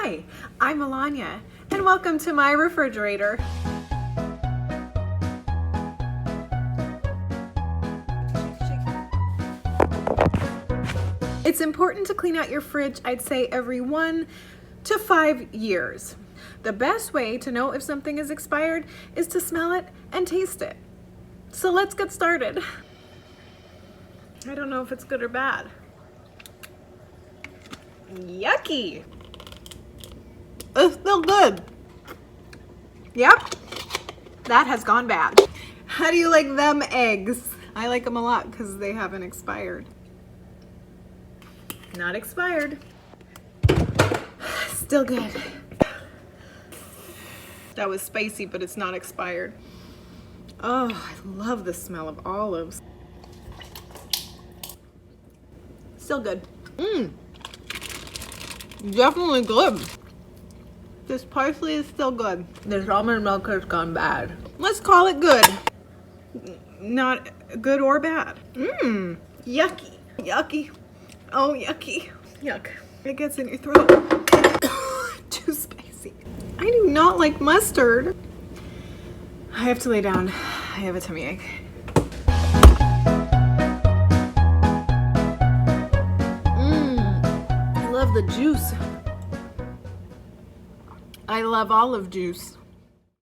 Hi, I'm Alonya, and welcome to my refrigerator. It's important to clean out your fridge, I'd say every 1 to 5 years. The best way to know if something is expired is to smell it and taste it. So let's get started. I don't know if it's good or bad. Yucky! It's still good. Yep, that has gone bad. How do you like them eggs? I like them a lot because they haven't expired. Not expired. Still good. That was spicy, but it's not expired. Oh, I love the smell of olives. Still good. Definitely good. This parsley is still good. This almond milk has gone bad. Let's call it good. Not good or bad. Yucky. Yucky. Oh, yucky. Yuck. It gets in your throat. Too spicy. I do not like mustard. I have to lay down. I have a tummy ache. I love the juice. I love olive juice.